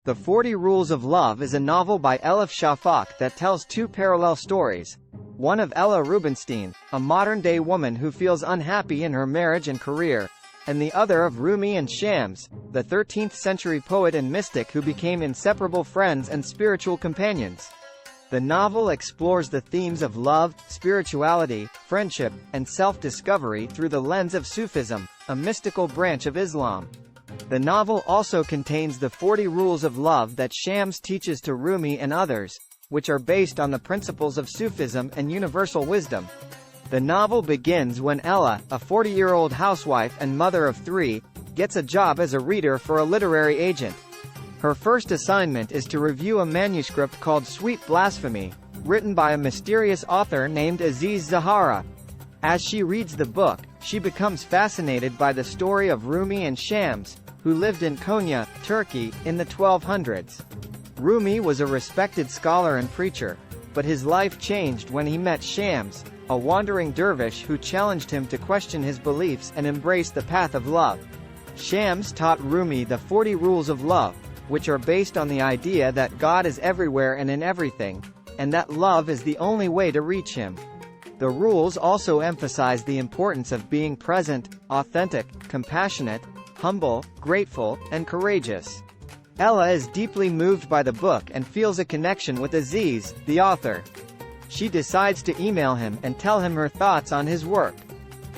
The 40 Rules of Love is a novel by Elif Shafak that tells two parallel stories. One of Ella Rubinstein, a modern-day woman who feels unhappy in her marriage and career, and the other of Rumi and Shams, the 13th-century poet and mystic who became inseparable friends and spiritual companions. The novel explores the themes of love, spirituality, friendship, and self-discovery through the lens of Sufism, a mystical branch of Islam. The novel also contains the 40 rules of love that Shams teaches to Rumi and others, which are based on the principles of Sufism and universal wisdom. The novel begins when Ella, a 40-year-old housewife and mother of 3, gets a job as a reader for a literary agent. Her first assignment is to review a manuscript called Sweet Blasphemy, written by a mysterious author named Aziz Zahara. As she reads the book, she becomes fascinated by the story of Rumi and Shams, who lived in Konya, Turkey, in the 1200s. Rumi was a respected scholar and preacher, but his life changed when he met Shams, a wandering dervish who challenged him to question his beliefs and embrace the path of love. Shams taught Rumi the 40 rules of love, which are based on the idea that God is everywhere and in everything, and that love is the only way to reach him. The rules also emphasize the importance of being present, authentic, compassionate, humble, grateful, and courageous. Ella is deeply moved by the book and feels a connection with Aziz, the author. She decides to email him and tell him her thoughts on his work.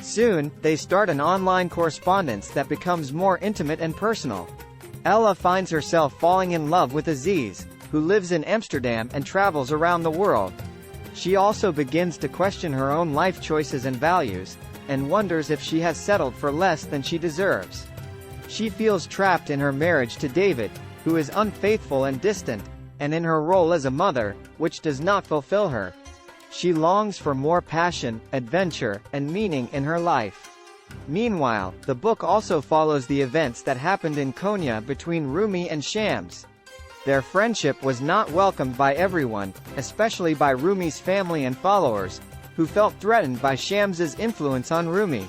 Soon, they start an online correspondence that becomes more intimate and personal. Ella finds herself falling in love with Aziz, who lives in Amsterdam and travels around the world. She also begins to question her own life choices and values, and wonders if she has settled for less than she deserves. She feels trapped in her marriage to David, who is unfaithful and distant, and in her role as a mother, which does not fulfill her. She longs for more passion, adventure, and meaning in her life. Meanwhile, the book also follows the events that happened in Konya between Rumi and Shams. Their friendship was not welcomed by everyone, especially by Rumi's family and followers, who felt threatened by Shams's influence on Rumi.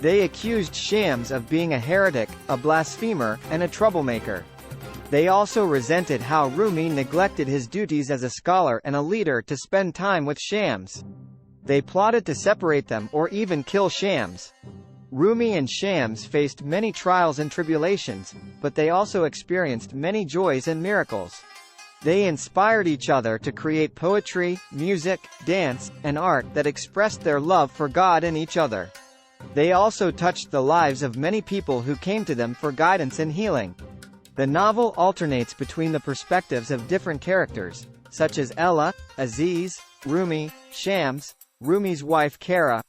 They accused Shams of being a heretic, a blasphemer, and a troublemaker. They also resented how Rumi neglected his duties as a scholar and a leader to spend time with Shams. They plotted to separate them or even kill Shams. Rumi and Shams faced many trials and tribulations, but they also experienced many joys and miracles. They inspired each other to create poetry, music, dance, and art that expressed their love for God and each other. They also touched the lives of many people who came to them for guidance and healing. The novel alternates between the perspectives of different characters, such as Ella, Aziz, Rumi, Shams, Rumi's wife Kara,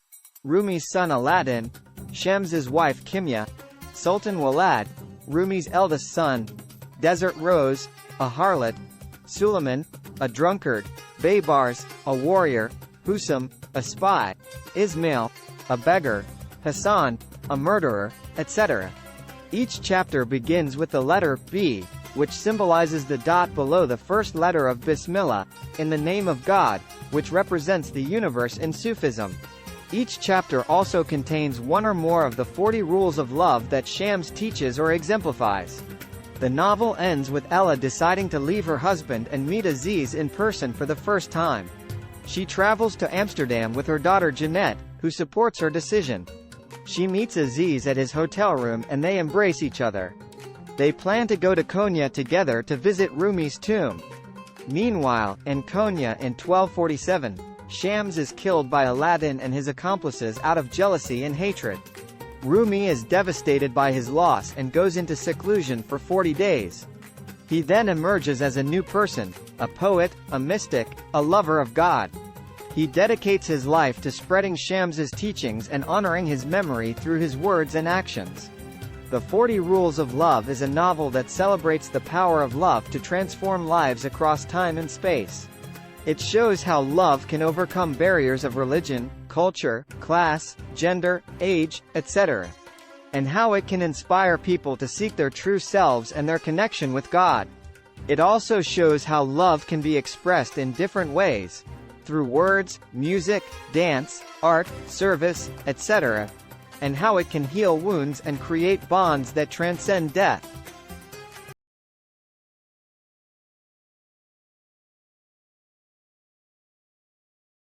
Rumi's son Aladdin, Shams's wife Kimya, Sultan Walad, Rumi's eldest son, Desert Rose, a harlot, Suleiman, a drunkard, Baybars, a warrior, Husam, a spy, Ismail, a beggar, Hassan, a murderer, etc. Each chapter begins with the letter B, which symbolizes the dot below the first letter of Bismillah, in the name of God, which represents the universe in Sufism. Each chapter also contains one or more of the 40 rules of love that Shams teaches or exemplifies. The novel ends with Ella deciding to leave her husband and meet Aziz in person for the first time. She travels to Amsterdam with her daughter Jeanette, who supports her decision. She meets Aziz at his hotel room and they embrace each other. They plan to go to Konya together to visit Rumi's tomb. Meanwhile, in Konya in 1247, Shams is killed by Aladdin and his accomplices out of jealousy and hatred. Rumi is devastated by his loss and goes into seclusion for 40 days. He then emerges as a new person, a poet, a mystic, a lover of God. He dedicates his life to spreading Shams's teachings and honoring his memory through his words and actions. The 40 Rules of Love is a novel that celebrates the power of love to transform lives across time and space. It shows how love can overcome barriers of religion, culture, class, gender, age, etc., and how it can inspire people to seek their true selves and their connection with God. It also shows how love can be expressed in different ways, through words, music, dance, art, service, etc., and how it can heal wounds and create bonds that transcend death.